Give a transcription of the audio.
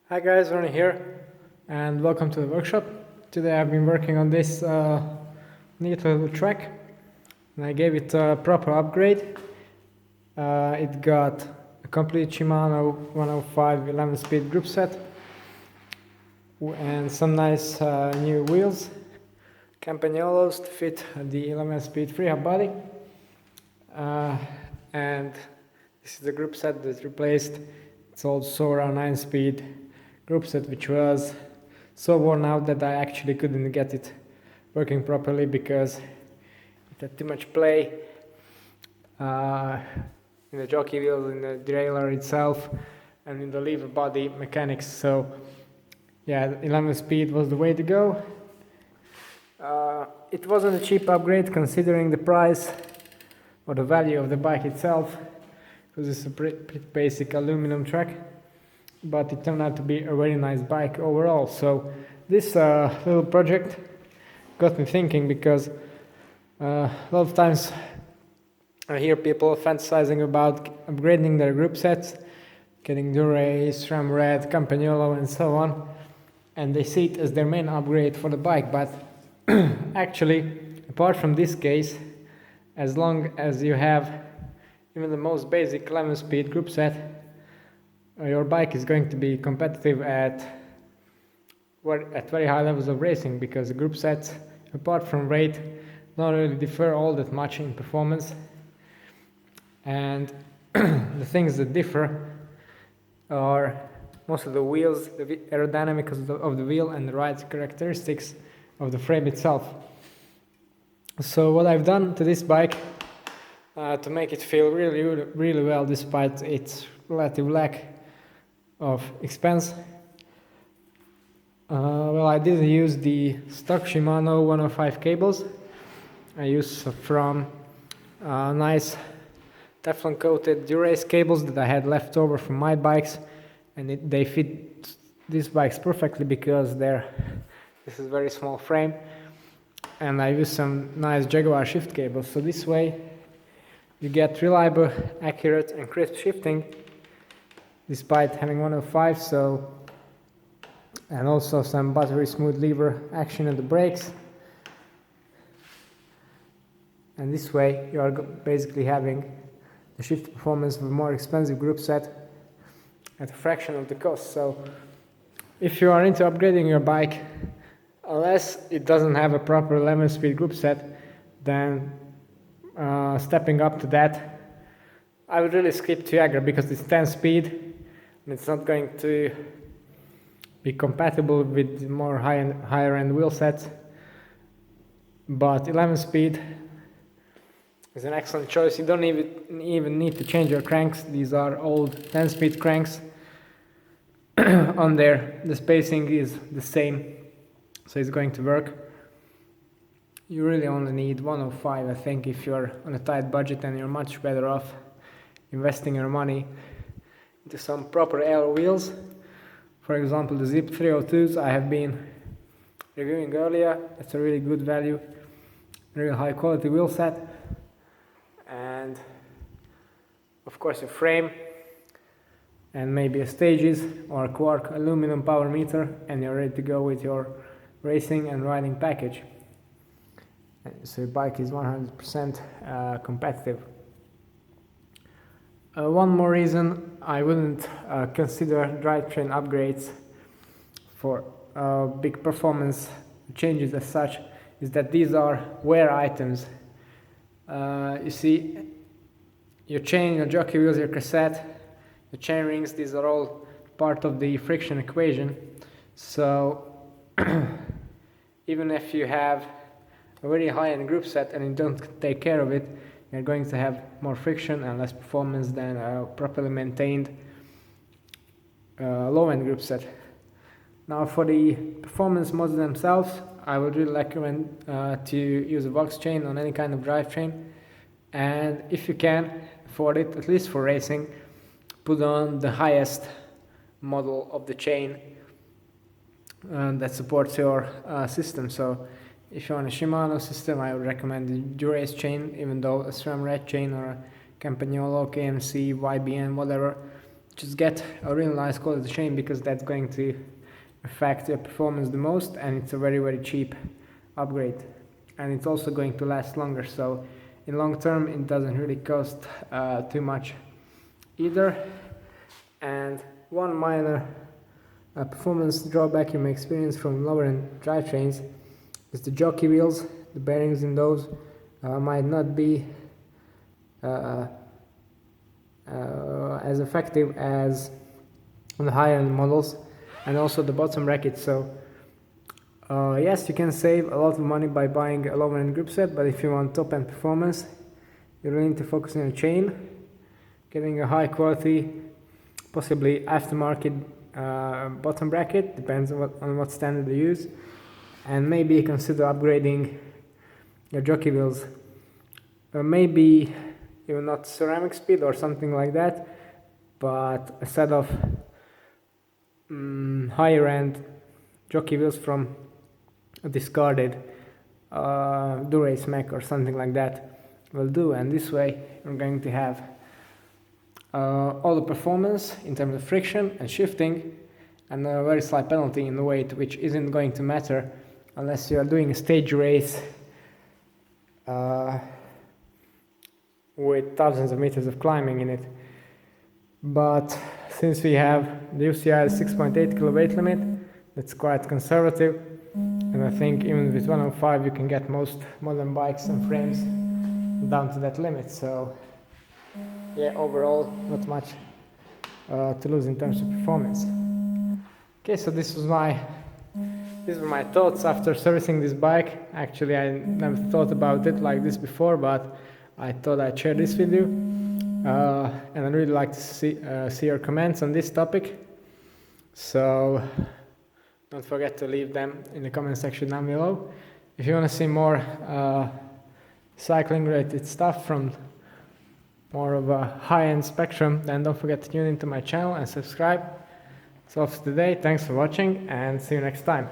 Hi guys, Ronnie here, and welcome to the workshop. Today I've been working on this neat little track, and I gave it a proper upgrade. It got a complete Shimano 105 11-speed group set and some nice new wheels, Campagnolos to fit the 11-speed freehub body. And this is the group set that replaced its old Sora 9-speed group set, which was so worn out that I actually couldn't get it working properly because it had too much play in the jockey wheels, in the derailleur itself, and in the lever body mechanics. So yeah, 11 speed was the way to go. It wasn't a cheap upgrade considering the price or the value of the bike itself, because it's a pretty basic aluminum track, but it turned out to be a very nice bike overall. So this little project got me thinking, because a lot of times I hear people fantasizing about upgrading their group sets, getting Dura, SRAM Red, Campagnolo and so on, and they see it as their main upgrade for the bike. But actually, apart from this case, as long as you have even the most basic 11-speed group set, your bike is going to be competitive at very high levels of racing, because the group sets, apart from weight, don't really differ all that much in performance. And the things that differ are most of the wheels, the aerodynamics of the wheel, and the ride characteristics of the frame itself. So what I've done to this bike to make it feel really well despite its relative lack of expense, well, I didn't use the stock Shimano 105 cables. I used from nice Teflon coated Dura-Ace cables that I had left over from my bikes, and they fit these bikes perfectly because this is a very small frame. And I used some nice Jaguar shift cables, so this way you get reliable, accurate and crisp shifting despite having 105. So, and also some buttery smooth lever action at the brakes, and this way you are basically having the shift performance of a more expensive group set at a fraction of the cost. So if you are into upgrading your bike, unless it doesn't have a proper 11-speed group set, then stepping up to that, I would really skip Tiagra, because it's 10-speed and it's not going to be compatible with more higher end wheel sets. But 11-speed is an excellent choice. You don't even need to change your cranks. These are old 10-speed cranks on there. The spacing is the same, so it's going to work. You really only need 105, I think, if you're on a tight budget, and you're much better off investing your money into some proper air wheels. For example, the Zip 302s I have been reviewing earlier. It's a really good value, really high quality wheel set, and of course a frame and maybe a stages or a Quark aluminum power meter, and you're ready to go with your racing and riding package. So your bike is 100% competitive. One more reason I wouldn't consider drivetrain upgrades for big performance changes as such is that these are wear items. You see, your chain, your jockey wheels, your cassette, the chain rings, these are all part of the friction equation. So even if you have a very high-end group set and you don't take care of it, you're going to have more friction and less performance than a properly maintained low-end group set. Now for the performance mods themselves, I would really recommend to use a box chain on any kind of drivetrain, and if you can afford it, at least for racing, put on the highest model of the chain that supports your system. So if you're on a Shimano system, I would recommend the Dura-Ace chain, even though a SRAM Red chain or a Campagnolo, KMC, YBN, whatever, just get a really nice quality chain, because that's going to affect your performance the most, and it's a very, very cheap upgrade, and it's also going to last longer, so in long term it doesn't really cost too much either. And one minor performance drawback you may experience from lower end drivetrains is the jockey wheels. The bearings in those might not be as effective as on the higher end models, and also the bottom bracket. So yes, you can save a lot of money by buying a lower end group set, but if you want top end performance, you really need to focus on your chain, getting a high quality, possibly aftermarket bottom bracket, depends on what standard you use, and maybe consider upgrading your jockey wheels, or maybe even not ceramic speed or something like that, but a set of higher end jockey wheels from a discarded Durace Mac or something like that will do. And this way you're going to have all the performance in terms of friction and shifting, and a very slight penalty in the weight, which isn't going to matter unless you are doing a stage race with thousands of meters of climbing in it. But since we have the UCI 6.8 kilo weight limit, that's quite conservative, and I think even with 105 you can get most modern bikes and frames down to that limit. So yeah, overall not much to lose in terms of performance. Okay, so these were my thoughts after servicing this bike. Actually, I never thought about it like this before, but I thought I'd share this with you. And I'd really like to see your comments on this topic. So don't forget to leave them in the comment section down below. If you want to see more cycling related stuff from more of a high-end spectrum, then don't forget to tune into my channel and subscribe. So for today, thanks for watching, and see you next time.